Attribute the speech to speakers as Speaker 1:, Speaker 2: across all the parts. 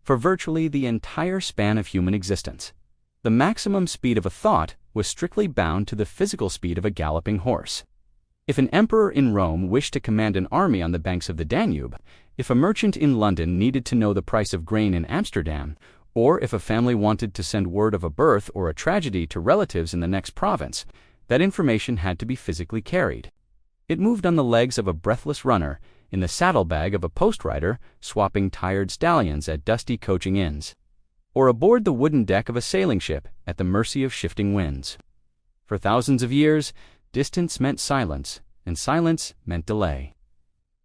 Speaker 1: for virtually the entire span of human existence. The maximum speed of a thought was strictly bound to the physical speed of a galloping horse. If an emperor in Rome wished to command an army on the banks of the Danube, if a merchant in London needed to know the price of grain in Amsterdam, or if a family wanted to send word of a birth or a tragedy to relatives in the next province, that information had to be physically carried. It moved on the legs of a breathless runner, in the saddlebag of a post-rider swapping tired stallions at dusty coaching inns, or aboard the wooden deck of a sailing ship at the mercy of shifting winds. For thousands of years, distance meant silence, and silence meant delay.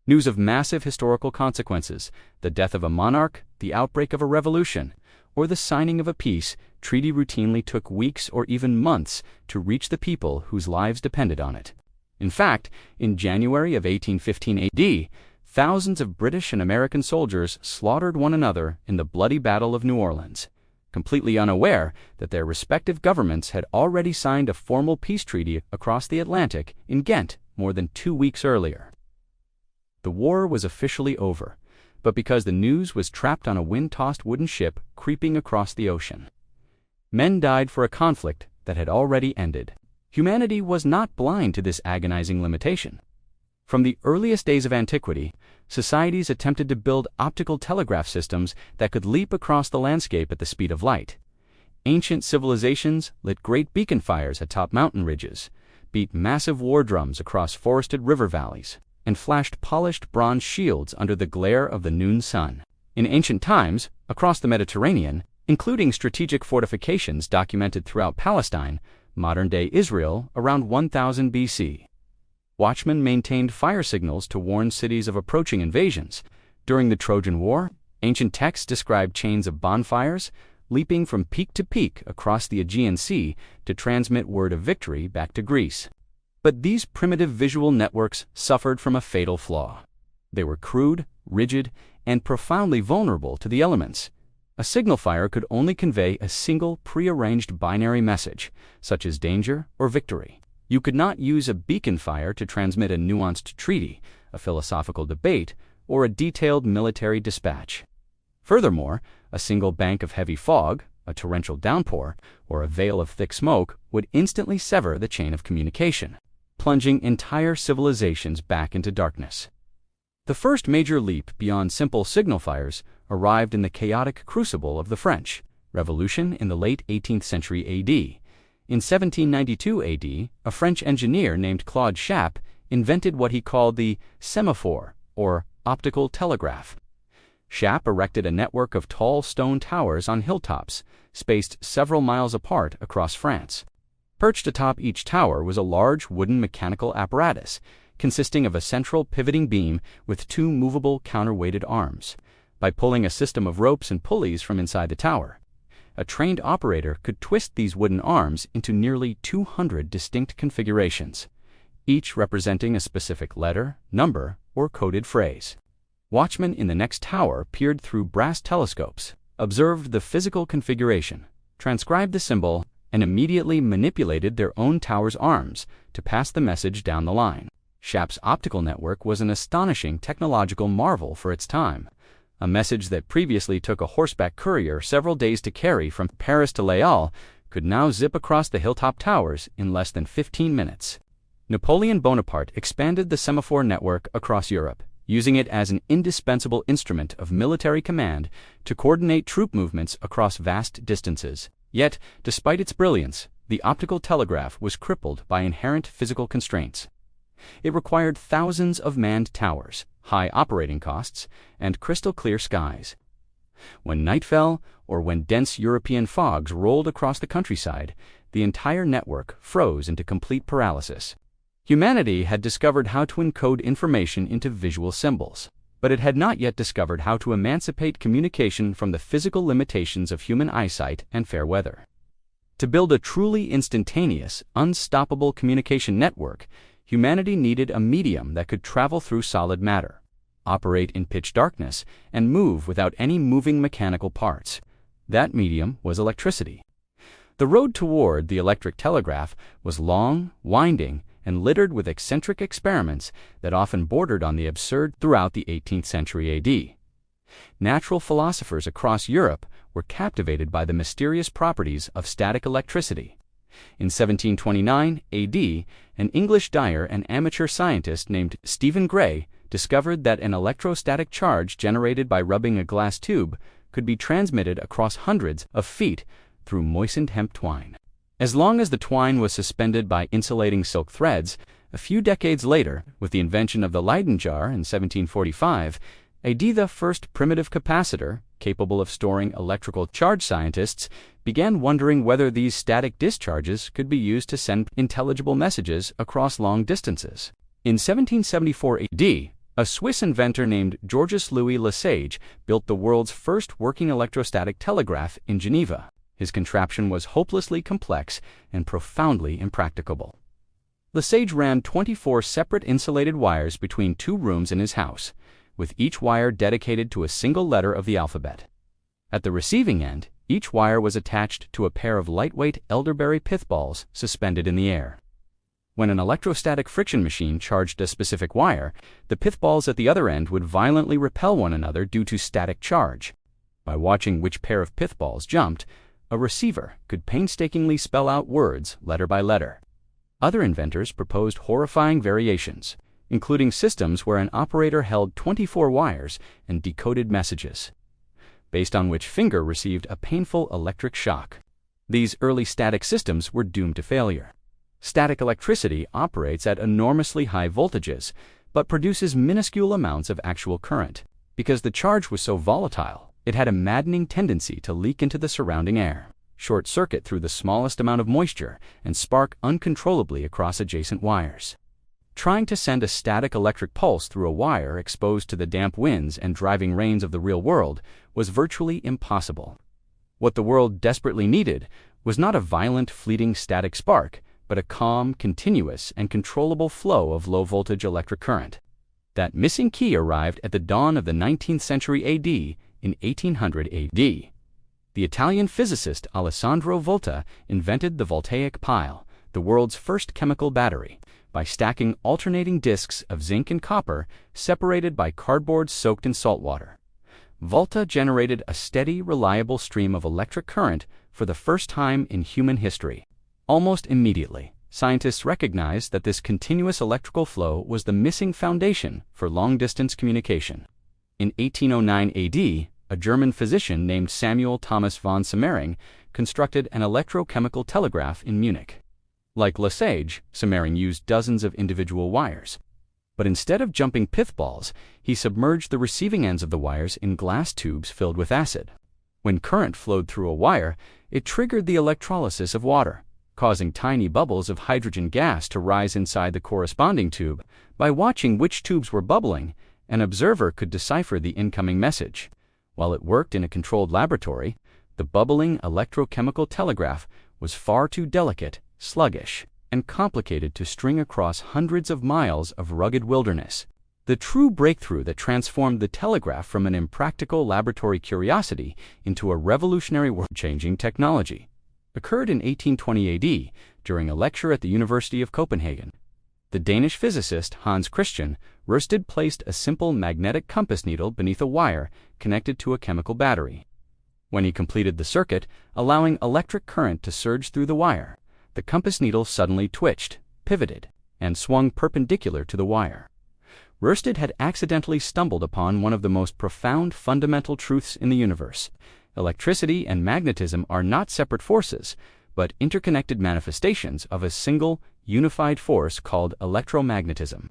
Speaker 1: News of massive historical consequences, the death of a monarch, the outbreak of a revolution, or the signing of a peace treaty routinely took weeks or even months to reach the people whose lives depended on it. In fact, in January of 1815 AD, thousands of British and American soldiers slaughtered one another in the bloody Battle of New Orleans, completely unaware that their respective governments had already signed a formal peace treaty across the Atlantic in Ghent more than 2 weeks earlier. The war was officially over, but because the news was trapped on a wind-tossed wooden ship creeping across the ocean. Men died for a conflict that had already ended. Humanity was not blind to this agonizing limitation. From the earliest days of antiquity, societies attempted to build optical telegraph systems that could leap across the landscape at the speed of light. Ancient civilizations lit great beacon fires atop mountain ridges, beat massive war drums across forested river valleys, and flashed polished bronze shields under the glare of the noon sun. In ancient times, across the Mediterranean, including strategic fortifications documented throughout Palestine, modern-day Israel, around 1000 BC. Watchmen maintained fire signals to warn cities of approaching invasions. During the Trojan War, ancient texts describe chains of bonfires, leaping from peak to peak across the Aegean Sea to transmit word of victory back to Greece. But these primitive visual networks suffered from a fatal flaw. They were crude, rigid, and profoundly vulnerable to the elements. A signal fire could only convey a single prearranged binary message, such as danger or victory. You could not use a beacon fire to transmit a nuanced treaty, a philosophical debate, or a detailed military dispatch. Furthermore, a single bank of heavy fog, a torrential downpour, or a veil of thick smoke would instantly sever the chain of communication, plunging entire civilizations back into darkness. The first major leap beyond simple signal fires arrived in the chaotic crucible of the French Revolution in the late 18th century AD. In 1792 AD, a French engineer named Claude Chappe invented what he called the semaphore, or optical telegraph. Chappe erected a network of tall stone towers on hilltops, spaced several miles apart across France. Perched atop each tower was a large wooden mechanical apparatus, consisting of a central pivoting beam with 2 movable counterweighted arms. By pulling a system of ropes and pulleys from inside the tower, a trained operator could twist these wooden arms into nearly 200 distinct configurations, each representing a specific letter, number, or coded phrase. Watchmen in the next tower peered through brass telescopes, observed the physical configuration, transcribed the symbol, and immediately manipulated their own tower's arms to pass the message down the line. Chappe's optical network was an astonishing technological marvel for its time. A message that previously took a horseback courier several days to carry from Paris to Les Halles could now zip across the hilltop towers in less than 15 minutes. Napoleon Bonaparte expanded the semaphore network across Europe, using it as an indispensable instrument of military command to coordinate troop movements across vast distances. Yet, despite its brilliance, the optical telegraph was crippled by inherent physical constraints. It required thousands of manned towers, high operating costs, and crystal-clear skies. When night fell, or when dense European fogs rolled across the countryside, the entire network froze into complete paralysis. Humanity had discovered how to encode information into visual symbols, but it had not yet discovered how to emancipate communication from the physical limitations of human eyesight and fair weather. To build a truly instantaneous, unstoppable communication network, humanity needed a medium that could travel through solid matter, operate in pitch darkness, and move without any moving mechanical parts. That medium was electricity. The road toward the electric telegraph was long, winding, and littered with eccentric experiments that often bordered on the absurd throughout the 18th century AD. Natural philosophers across Europe were captivated by the mysterious properties of static electricity. In 1729 AD, an English dyer and amateur scientist named Stephen Gray discovered that an electrostatic charge generated by rubbing a glass tube could be transmitted across hundreds of feet through moistened hemp twine. As long as the twine was suspended by insulating silk threads, a few decades later, with the invention of the Leyden jar in 1745, the first primitive capacitor, capable of storing electrical charge, scientists began wondering whether these static discharges could be used to send intelligible messages across long distances. In 1774 AD, a Swiss inventor named Georges Louis Lesage built the world's first working electrostatic telegraph in Geneva. His contraption was hopelessly complex and profoundly impracticable. Lesage ran 24 separate insulated wires between 2 rooms in his house, with each wire dedicated to a single letter of the alphabet. At the receiving end, each wire was attached to a pair of lightweight elderberry pith balls suspended in the air. When an electrostatic friction machine charged a specific wire, the pith balls at the other end would violently repel one another due to static charge. By watching which pair of pith balls jumped, a receiver could painstakingly spell out words letter by letter. Other inventors proposed horrifying variations, including systems where an operator held 24 wires and decoded messages, based on which finger received a painful electric shock. These early static systems were doomed to failure. Static electricity operates at enormously high voltages, but produces minuscule amounts of actual current. Because the charge was so volatile, it had a maddening tendency to leak into the surrounding air, short circuit through the smallest amount of moisture, and spark uncontrollably across adjacent wires. Trying to send a static electric pulse through a wire exposed to the damp winds and driving rains of the real world was virtually impossible. What the world desperately needed was not a violent, fleeting static spark, but a calm, continuous, and controllable flow of low-voltage electric current. That missing key arrived at the dawn of the 19th century AD in 1800 AD. The Italian physicist Alessandro Volta invented the voltaic pile, the world's first chemical battery, by stacking alternating disks of zinc and copper separated by cardboard soaked in salt water. Volta generated a steady, reliable stream of electric current for the first time in human history. Almost immediately, scientists recognized that this continuous electrical flow was the missing foundation for long-distance communication. In 1809 AD, a German physician named Samuel Thomas von Semmering constructed an electrochemical telegraph in Munich. Like Lesage, Semmering used dozens of individual wires. But instead of jumping pith balls, he submerged the receiving ends of the wires in glass tubes filled with acid. When current flowed through a wire, it triggered the electrolysis of water, causing tiny bubbles of hydrogen gas to rise inside the corresponding tube. By watching which tubes were bubbling, an observer could decipher the incoming message. While it worked in a controlled laboratory, the bubbling electrochemical telegraph was far too delicate, sluggish, and complicated to string across hundreds of miles of rugged wilderness. The true breakthrough that transformed the telegraph from an impractical laboratory curiosity into a revolutionary world-changing technology occurred in 1820 AD during a lecture at the University of Copenhagen. The Danish physicist Hans Christian Ørsted placed a simple magnetic compass needle beneath a wire connected to a chemical battery. When he completed the circuit, allowing electric current to surge through the wire, the compass needle suddenly twitched, pivoted, and swung perpendicular to the wire. Ørsted had accidentally stumbled upon one of the most profound fundamental truths in the universe. Electricity and magnetism are not separate forces, but interconnected manifestations of a single, unified force called electromagnetism.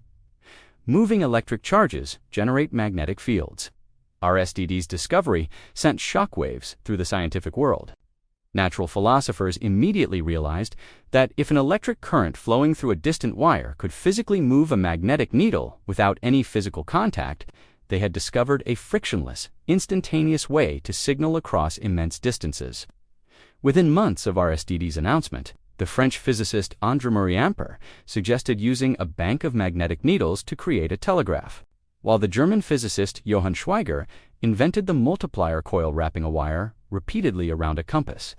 Speaker 1: Moving electric charges generate magnetic fields. Ørsted discovery sent shockwaves through the scientific world. Natural philosophers immediately realized that if an electric current flowing through a distant wire could physically move a magnetic needle without any physical contact, they had discovered a frictionless, instantaneous way to signal across immense distances. Within months of Ørsted announcement, the French physicist André Marie Ampère suggested using a bank of magnetic needles to create a telegraph, while the German physicist Johann Schweiger invented the multiplier coil wrapping a wire repeatedly around a compass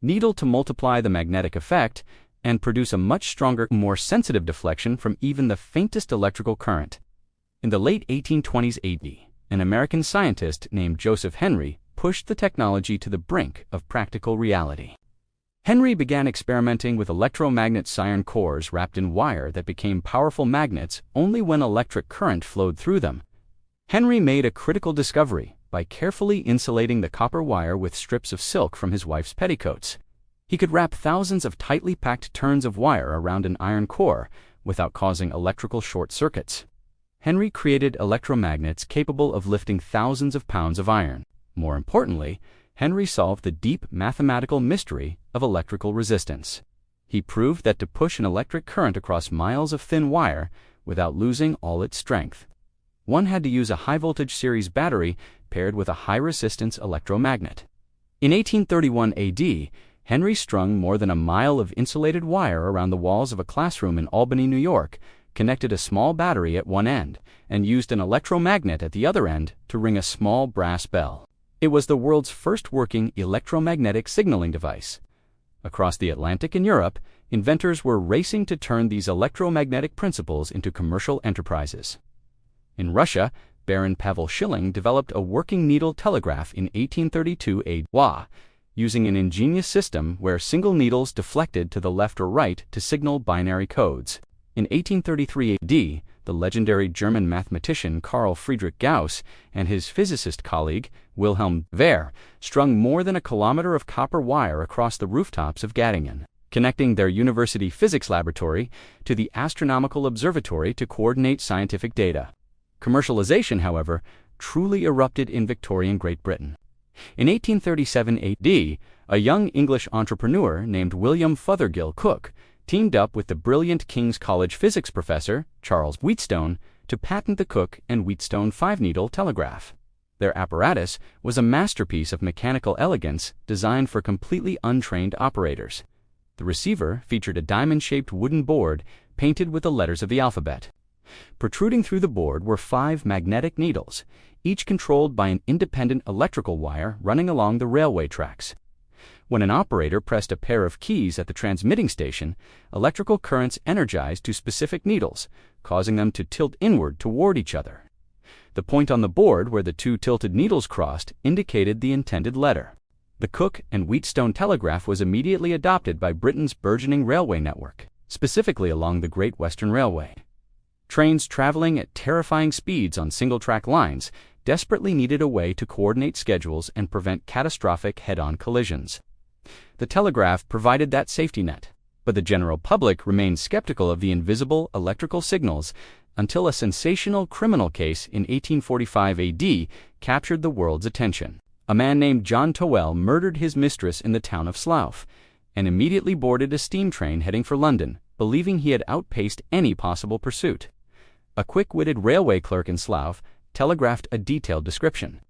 Speaker 1: needle to multiply the magnetic effect and produce a much stronger, more sensitive deflection from even the faintest electrical current. In the late 1820s AD, an American scientist named Joseph Henry pushed the technology to the brink of practical reality. Henry began experimenting with electromagnet iron cores wrapped in wire that became powerful magnets only when electric current flowed through them. Henry made a critical discovery by carefully insulating the copper wire with strips of silk from his wife's petticoats. He could wrap thousands of tightly packed turns of wire around an iron core without causing electrical short circuits. Henry created electromagnets capable of lifting thousands of pounds of iron. More importantly, Henry solved the deep mathematical mystery of electrical resistance. He proved that to push an electric current across miles of thin wire without losing all its strength, one had to use a high-voltage series battery paired with a high-resistance electromagnet. In 1831 AD, Henry strung more than a mile of insulated wire around the walls of a classroom in Albany, New York, connected a small battery at one end, and used an electromagnet at the other end to ring a small brass bell. It was the world's first working electromagnetic signaling device. Across the Atlantic in Europe, inventors were racing to turn these electromagnetic principles into commercial enterprises. In Russia, Baron Pavel Schilling developed a working needle telegraph in 1832 AD, using an ingenious system where single needles deflected to the left or right to signal binary codes. In 1833 AD, the legendary German mathematician Carl Friedrich Gauss and his physicist colleague, Wilhelm Wehr, strung more than a kilometer of copper wire across the rooftops of Göttingen, connecting their university physics laboratory to the astronomical observatory to coordinate scientific data. Commercialization, however, truly erupted in Victorian Great Britain. In 1837 AD, a young English entrepreneur named William Fothergill Cooke teamed up with the brilliant King's College physics professor, Charles Wheatstone, to patent the Cooke and Wheatstone 5-needle telegraph. Their apparatus was a masterpiece of mechanical elegance designed for completely untrained operators. The receiver featured a diamond-shaped wooden board painted with the letters of the alphabet. Protruding through the board were 5 magnetic needles, each controlled by an independent electrical wire running along the railway tracks. When an operator pressed a pair of keys at the transmitting station, electrical currents energized to specific needles, causing them to tilt inward toward each other. The point on the board where the 2 tilted needles crossed indicated the intended letter. The Cooke and Wheatstone telegraph was immediately adopted by Britain's burgeoning railway network, specifically along the Great Western Railway. Trains traveling at terrifying speeds on single-track lines desperately needed a way to coordinate schedules and prevent catastrophic head-on collisions. The telegraph provided that safety net, but the general public remained skeptical of the invisible electrical signals until a sensational criminal case in 1845 AD captured the world's attention. A man named John Towell murdered his mistress in the town of Slough and immediately boarded a steam train heading for London, believing he had outpaced any possible pursuit. A quick-witted railway clerk in Slough telegraphed a detailed description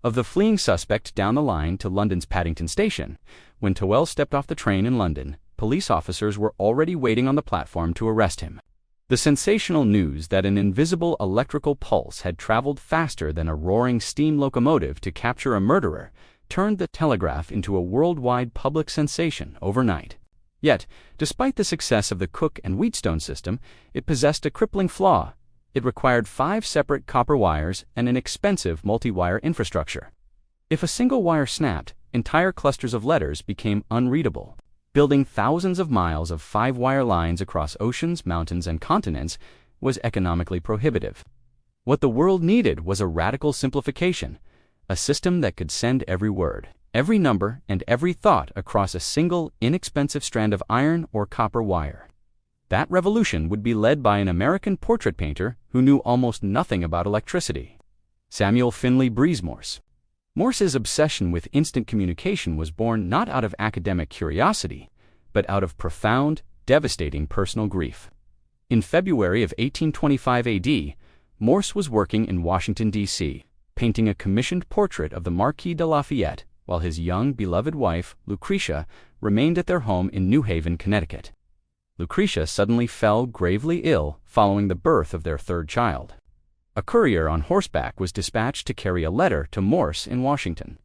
Speaker 1: of the fleeing suspect down the line to London's Paddington Station. When Towell stepped off the train in London, police officers were already waiting on the platform to arrest him. The sensational news that an invisible electrical pulse had traveled faster than a roaring steam locomotive to capture a murderer turned the telegraph into a worldwide public sensation overnight. Yet, despite the success of the Cooke and Wheatstone system, it possessed a crippling flaw. It required 5 separate copper wires and an expensive multi-wire infrastructure. If a single wire snapped, entire clusters of letters became unreadable. Building thousands of miles of 5-wire lines across oceans, mountains, and continents was economically prohibitive. What the world needed was a radical simplification, a system that could send every word, every number, and every thought across a single, inexpensive strand of iron or copper wire. That revolution would be led by an American portrait painter who knew almost nothing about electricity, Samuel Finley Breese Morse. Morse's obsession with instant communication was born not out of academic curiosity, but out of profound, devastating personal grief. In February of 1825 AD, Morse was working in Washington, D.C., painting a commissioned portrait of the Marquis de Lafayette, while his young, beloved wife, Lucretia, remained at their home in New Haven, Connecticut. Lucretia suddenly fell gravely ill following the birth of their 3rd child. A courier on horseback was dispatched to carry a letter to Morse in Washington.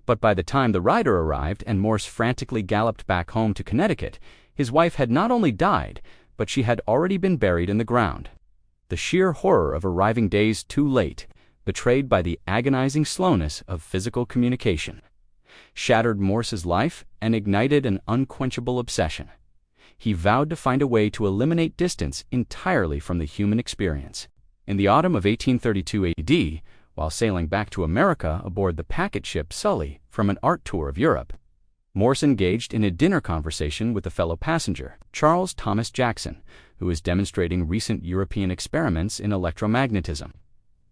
Speaker 1: But by the time the rider arrived and Morse frantically galloped back home to Connecticut, his wife had not only died, but she had already been buried in the ground. The sheer horror of arriving days too late betrayed by the agonizing slowness of physical communication, shattered Morse's life and ignited an unquenchable obsession. He vowed to find a way to eliminate distance entirely from the human experience. In the autumn of 1832 AD, while sailing back to America aboard the packet ship Sully from an art tour of Europe, Morse engaged in a dinner conversation with a fellow passenger, Charles Thomas Jackson, who was demonstrating recent European experiments in electromagnetism.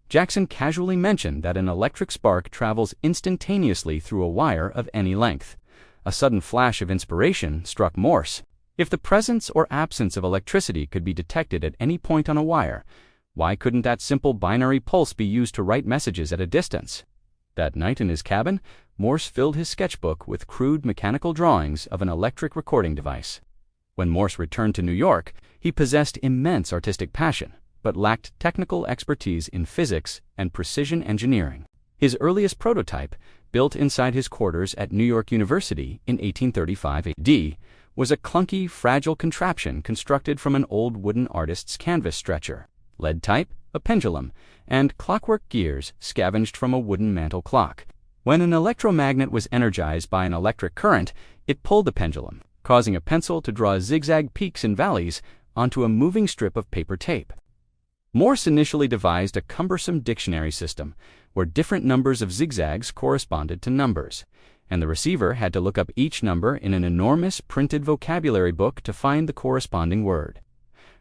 Speaker 1: Jackson casually mentioned that an electric spark travels instantaneously through a wire of any length. A sudden flash of inspiration struck Morse. If the presence or absence of electricity could be detected at any point on a wire, why couldn't that simple binary pulse be used to write messages at a distance? That night in his cabin, Morse filled his sketchbook with crude mechanical drawings of an electric recording device. When Morse returned to New York, he possessed immense artistic passion, but lacked technical expertise in physics and precision engineering. His earliest prototype, built inside his quarters at New York University in 1835 AD, was a clunky, fragile contraption constructed from an old wooden artist's canvas stretcher, lead type, a pendulum, and clockwork gears scavenged from a wooden mantel clock. When an electromagnet was energized by an electric current, it pulled the pendulum, causing a pencil to draw zigzag peaks and valleys onto a moving strip of paper tape. Morse initially devised a cumbersome dictionary system where different numbers of zigzags corresponded to numbers, and the receiver had to look up each number in an enormous printed vocabulary book to find the corresponding word.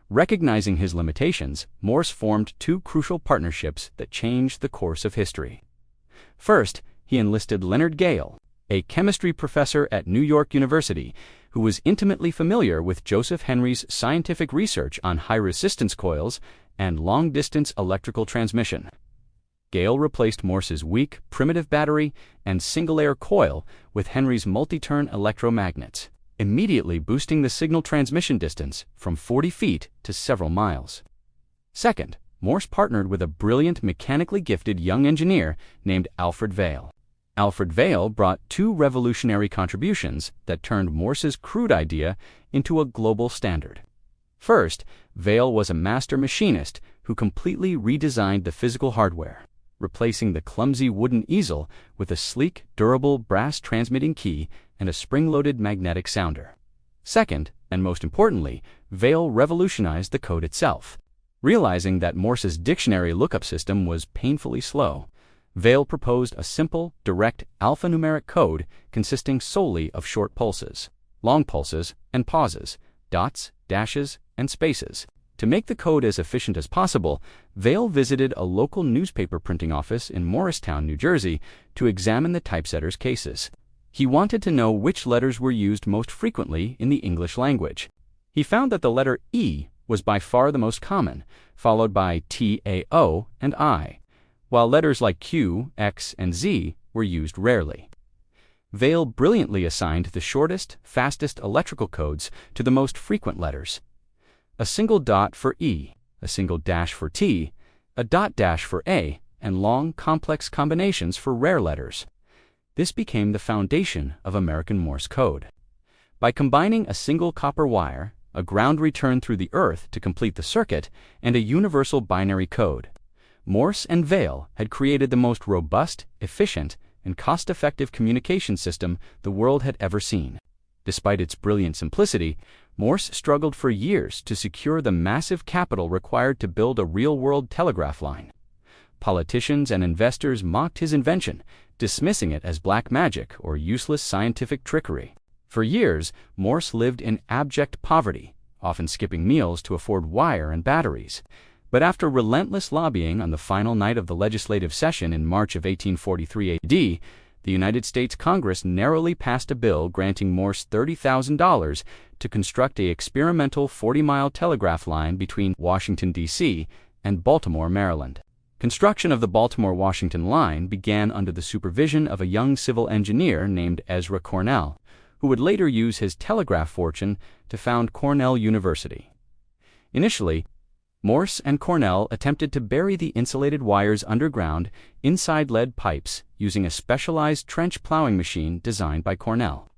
Speaker 1: Recognizing his limitations, Morse formed two crucial partnerships that changed the course of history. First, he enlisted Leonard Gale, a chemistry professor at New York University, who was intimately familiar with Joseph Henry's scientific research on high-resistance coils and long-distance electrical transmission. Gale replaced Morse's weak, primitive battery and single-layer coil with Henry's multi-turn electromagnets, immediately boosting the signal transmission distance from 40 feet to several miles. Second, Morse partnered with a brilliant mechanically gifted young engineer named Alfred Vail. Alfred Vail brought two revolutionary contributions that turned Morse's crude idea into a global standard. First, Vail was a master machinist who completely redesigned the physical hardware, replacing the clumsy wooden easel with a sleek, durable brass transmitting key and a spring-loaded magnetic sounder. Second, and most importantly, Vail revolutionized the code itself. Realizing that Morse's dictionary lookup system was painfully slow, Vail proposed a simple, direct alphanumeric code consisting solely of short pulses, long pulses, and pauses, dots, dashes, and spaces. To make the code as efficient as possible, Vail visited a local newspaper printing office in Morristown, New Jersey, to examine the typesetter's cases. He wanted to know which letters were used most frequently in the English language. He found that the letter E was by far the most common, followed by T, A, O, and I, while letters like Q, X, and Z were used rarely. Vail brilliantly assigned the shortest, fastest electrical codes to the most frequent letters. A single dot for E, a single dash for T, a dot dash for A, and long, complex combinations for rare letters. This became the foundation of American Morse code. By combining a single copper wire, a ground return through the earth to complete the circuit, and a universal binary code, Morse and Vail had created the most robust, efficient, and cost-effective communication system the world had ever seen. Despite its brilliant simplicity, Morse struggled for years to secure the massive capital required to build a real-world telegraph line. Politicians and investors mocked his invention, dismissing it as black magic or useless scientific trickery. For years, Morse lived in abject poverty, often skipping meals to afford wire and batteries. But after relentless lobbying on the final night of the legislative session in March of 1843 AD, the United States Congress narrowly passed a bill granting Morse $30,000 to construct an experimental 40-mile telegraph line between Washington, D.C. and Baltimore, Maryland. Construction of the Baltimore-Washington line began under the supervision of a young civil engineer named Ezra Cornell, who would later use his telegraph fortune to found Cornell University. Initially, Morse and Cornell attempted to bury the insulated wires underground inside lead pipes using a specialized trench plowing machine designed by Cornell.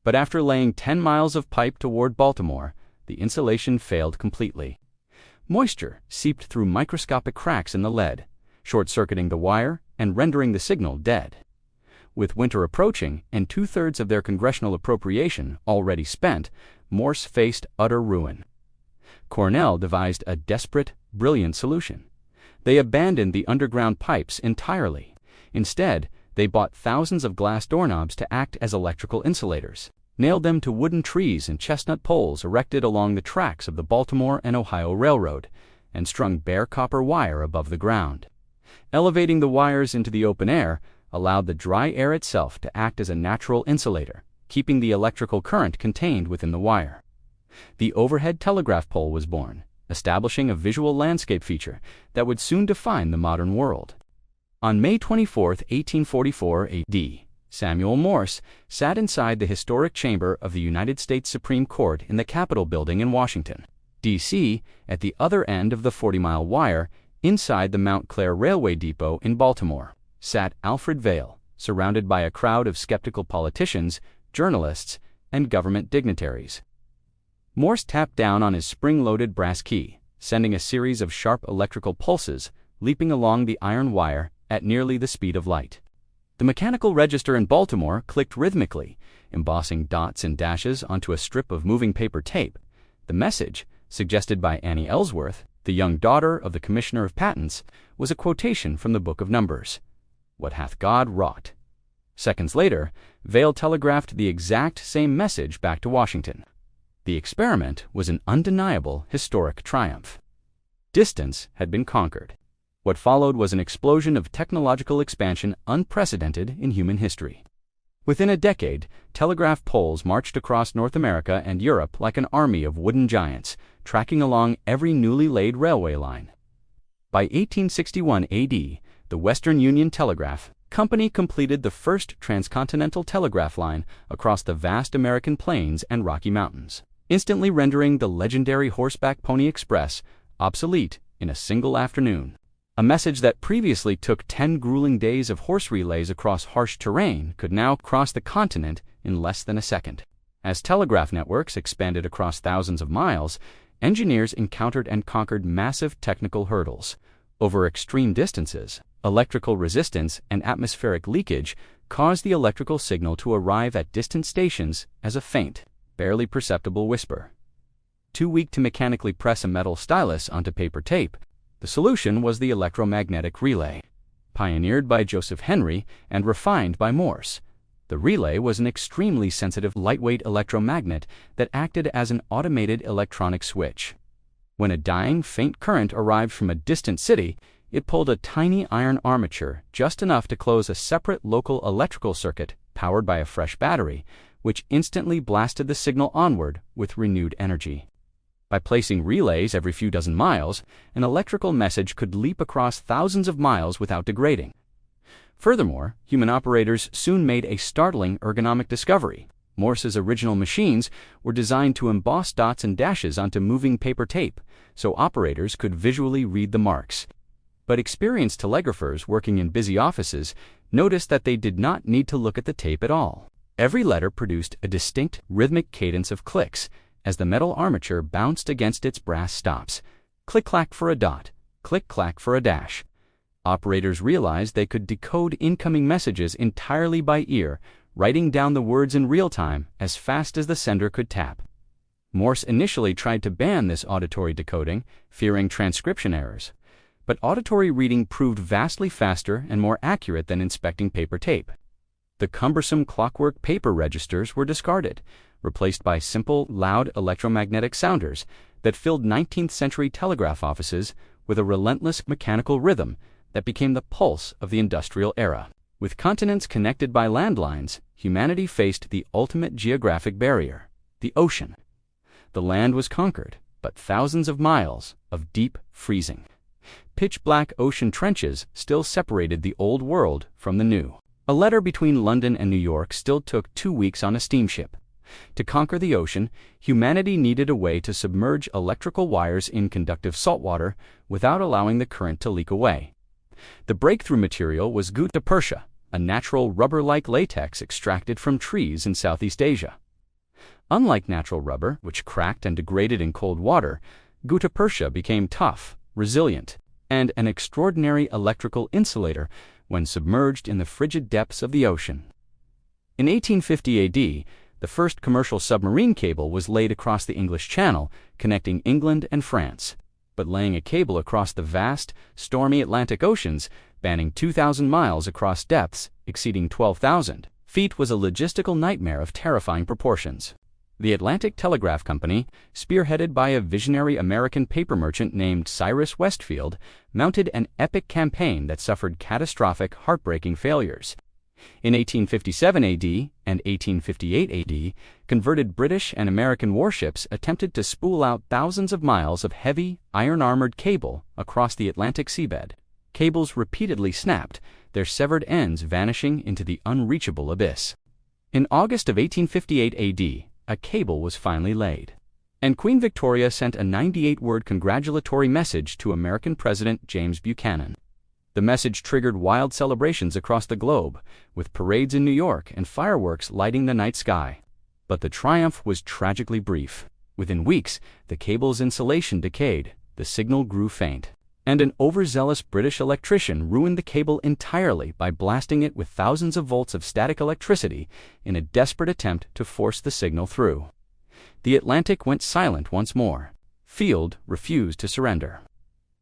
Speaker 1: But after laying 10 miles of pipe toward Baltimore, the insulation failed completely. Moisture seeped through microscopic cracks in the lead, short-circuiting the wire and rendering the signal dead. With winter approaching and 2/3 of their congressional appropriation already spent, Morse faced utter ruin. Cornell devised a desperate, brilliant solution. They abandoned the underground pipes entirely. Instead, they bought thousands of glass doorknobs to act as electrical insulators, nailed them to wooden trees and chestnut poles erected along the tracks of the Baltimore and Ohio Railroad, and strung bare copper wire above the ground. Elevating the wires into the open air allowed the dry air itself to act as a natural insulator, keeping the electrical current contained within the wire. The overhead telegraph pole was born, establishing a visual landscape feature that would soon define the modern world. On May 24, 1844 AD, Samuel Morse sat inside the historic chamber of the United States Supreme Court in the Capitol Building in Washington, D.C., at the other end of the 40-mile wire, inside the Mount Clair Railway Depot in Baltimore, sat Alfred Vail, surrounded by a crowd of skeptical politicians, journalists, and government dignitaries. Morse tapped down on his spring-loaded brass key, sending a series of sharp electrical pulses leaping along the iron wire at nearly the speed of light. The mechanical register in Baltimore clicked rhythmically, embossing dots and dashes onto a strip of moving paper tape. The message, suggested by Annie Ellsworth, the young daughter of the Commissioner of Patents, was a quotation from the Book of Numbers. "What hath God wrought?" Seconds later, Vail telegraphed the exact same message back to Washington. The experiment was an undeniable historic triumph. Distance had been conquered. What followed was an explosion of technological expansion unprecedented in human history. Within a decade, telegraph poles marched across North America and Europe like an army of wooden giants, tracking along every newly laid railway line. By 1861 AD, the Western Union Telegraph Company completed the first transcontinental telegraph line across the vast American plains and Rocky Mountains, instantly rendering the legendary horseback pony express obsolete in a single afternoon. A message that previously took 10 grueling days of horse relays across harsh terrain could now cross the continent in less than a second. As telegraph networks expanded across thousands of miles, engineers encountered and conquered massive technical hurdles. Over extreme distances, electrical resistance and atmospheric leakage caused the electrical signal to arrive at distant stations as a faint, barely perceptible whisper. Too weak to mechanically press a metal stylus onto paper tape, the solution was the electromagnetic relay. Pioneered by Joseph Henry and refined by Morse, the relay was an extremely sensitive lightweight electromagnet that acted as an automated electronic switch. When a dying, faint current arrived from a distant city, it pulled a tiny iron armature just enough to close a separate local electrical circuit powered by a fresh battery, which instantly blasted the signal onward with renewed energy. By placing relays every few dozen miles, an electrical message could leap across thousands of miles without degrading. Furthermore, human operators soon made a startling ergonomic discovery. Morse's original machines were designed to emboss dots and dashes onto moving paper tape, so operators could visually read the marks. But experienced telegraphers working in busy offices noticed that they did not need to look at the tape at all. Every letter produced a distinct rhythmic cadence of clicks as the metal armature bounced against its brass stops. Click-clack for a dot, click-clack for a dash. Operators realized they could decode incoming messages entirely by ear, writing down the words in real time as fast as the sender could tap. Morse initially tried to ban this auditory decoding, fearing transcription errors. But auditory reading proved vastly faster and more accurate than inspecting paper tape. The cumbersome clockwork paper registers were discarded, replaced by simple, loud electromagnetic sounders that filled 19th-century telegraph offices with a relentless mechanical rhythm that became the pulse of the industrial era. With continents connected by landlines, humanity faced the ultimate geographic barrier, the ocean. The land was conquered, but thousands of miles of deep freezing. Pitch-black ocean trenches still separated the old world from the new. A letter between London and New York still took 2 weeks on a steamship. To conquer the ocean, humanity needed a way to submerge electrical wires in conductive saltwater without allowing the current to leak away. The breakthrough material was gutta percha, a natural rubber-like latex extracted from trees in Southeast Asia. Unlike natural rubber, which cracked and degraded in cold water, gutta percha became tough, resilient, and an extraordinary electrical insulator when submerged in the frigid depths of the ocean. In 1850 AD, the first commercial submarine cable was laid across the English Channel, connecting England and France. But laying a cable across the vast, stormy Atlantic oceans, spanning 2,000 miles across depths exceeding 12,000 feet, was a logistical nightmare of terrifying proportions. The Atlantic Telegraph Company, spearheaded by a visionary American paper merchant named Cyrus Westfield, mounted an epic campaign that suffered catastrophic, heartbreaking failures. In 1857 AD and 1858 AD, converted British and American warships attempted to spool out thousands of miles of heavy, iron-armored cable across the Atlantic seabed. Cables repeatedly snapped, their severed ends vanishing into the unreachable abyss. In August of 1858 AD, a cable was finally laid, and Queen Victoria sent a 98-word congratulatory message to American President James Buchanan. The message triggered wild celebrations across the globe, with parades in New York and fireworks lighting the night sky. But the triumph was tragically brief. Within weeks, the cable's insulation decayed, the signal grew faint, and an overzealous British electrician ruined the cable entirely by blasting it with thousands of volts of static electricity in a desperate attempt to force the signal through. The Atlantic went silent once more. Field refused to surrender.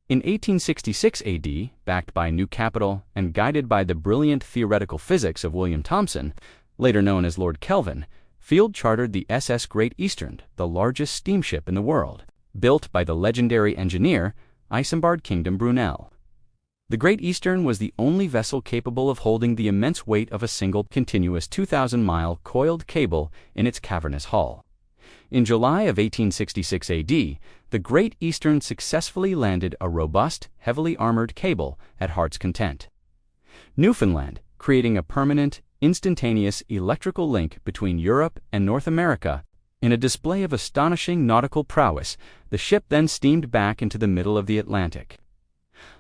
Speaker 1: In 1866 AD, backed by new capital and guided by the brilliant theoretical physics of William Thomson, later known as Lord Kelvin, Field chartered the SS Great Eastern, the largest steamship in the world, built by the legendary engineer Isambard Kingdom Brunel. The Great Eastern was the only vessel capable of holding the immense weight of a single continuous 2,000-mile coiled cable in its cavernous hull. In July of 1866 AD, the Great Eastern successfully landed a robust, heavily armored cable at Heart's Content, Newfoundland, creating a permanent, instantaneous electrical link between Europe and North America. In a display of astonishing nautical prowess, the ship then steamed back into the middle of the Atlantic,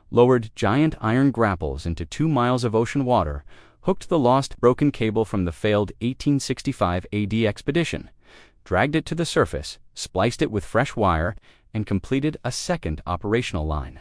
Speaker 1: lowered giant iron grapples into 2 miles of ocean water, hooked the lost broken cable from the failed 1865 AD expedition, dragged it to the surface, spliced it with fresh wire, and completed a second operational line.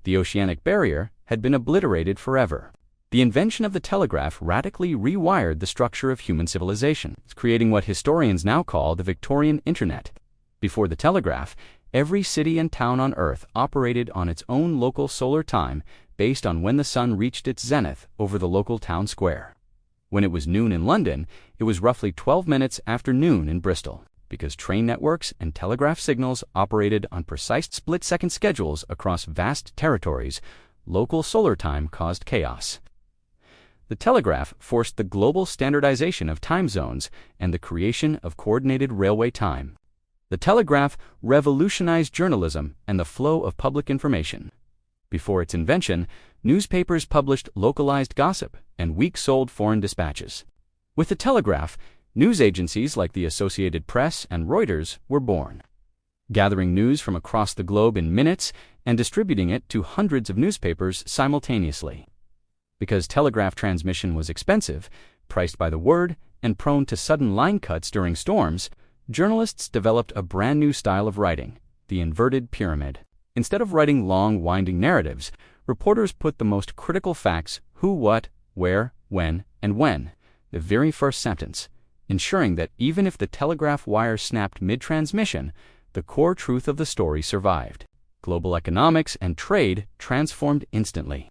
Speaker 1: The oceanic barrier had been obliterated forever. The invention of the telegraph radically rewired the structure of human civilization, creating what historians now call the Victorian Internet. Before the telegraph, every city and town on Earth operated on its own local solar time based on when the sun reached its zenith over the local town square. When it was noon in London, it was roughly 12 minutes after noon in Bristol. Because train networks and telegraph signals operated on precise split-second schedules across vast territories, local solar time caused chaos. The telegraph forced the global standardization of time zones and the creation of coordinated railway time. The telegraph revolutionized journalism and the flow of public information. Before its invention, newspapers published localized gossip and weak-souled foreign dispatches. With the telegraph, news agencies like the Associated Press and Reuters were born, gathering news from across the globe in minutes and distributing it to hundreds of newspapers simultaneously. Because telegraph transmission was expensive, priced by the word, and prone to sudden line cuts during storms, journalists developed a brand new style of writing, the inverted pyramid. Instead of writing long, winding narratives, reporters put the most critical facts, who, what, where, when, and when, the very first sentence, ensuring that even if the telegraph wire snapped mid-transmission, the core truth of the story survived. Global economics and trade transformed instantly.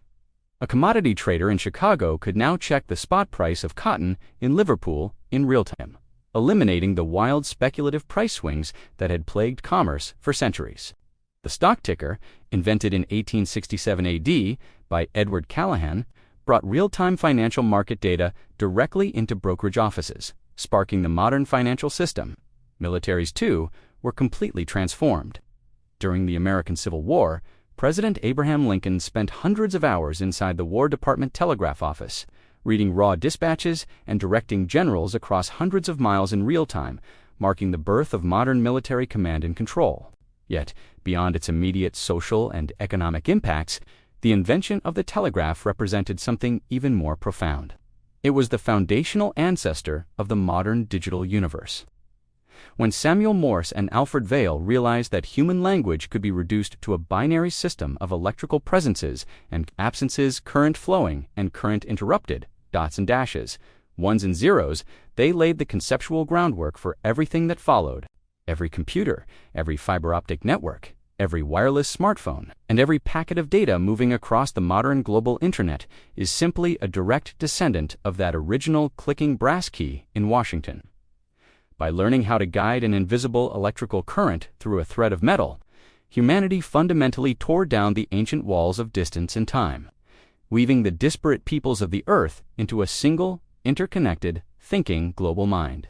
Speaker 1: A commodity trader in Chicago could now check the spot price of cotton in Liverpool in real time, eliminating the wild speculative price swings that had plagued commerce for centuries. The stock ticker, invented in 1867 AD by Edward Callahan, brought real-time financial market data directly into brokerage offices, sparking the modern financial system. Militaries, too, were completely transformed. During the American Civil War, President Abraham Lincoln spent hundreds of hours inside the War Department telegraph office, reading raw dispatches and directing generals across hundreds of miles in real time, marking the birth of modern military command and control. Yet, beyond its immediate social and economic impacts, the invention of the telegraph represented something even more profound. It was the foundational ancestor of the modern digital universe. When Samuel Morse and Alfred Vail realized that human language could be reduced to a binary system of electrical presences and absences, current flowing and current interrupted, dots and dashes, ones and zeros, they laid the conceptual groundwork for everything that followed. Every computer, every fiber optic network, every wireless smartphone, and every packet of data moving across the modern global internet is simply a direct descendant of that original clicking brass key in Washington. By learning how to guide an invisible electrical current through a thread of metal, humanity fundamentally tore down the ancient walls of distance and time, weaving the disparate peoples of the earth into a single, interconnected, thinking global mind.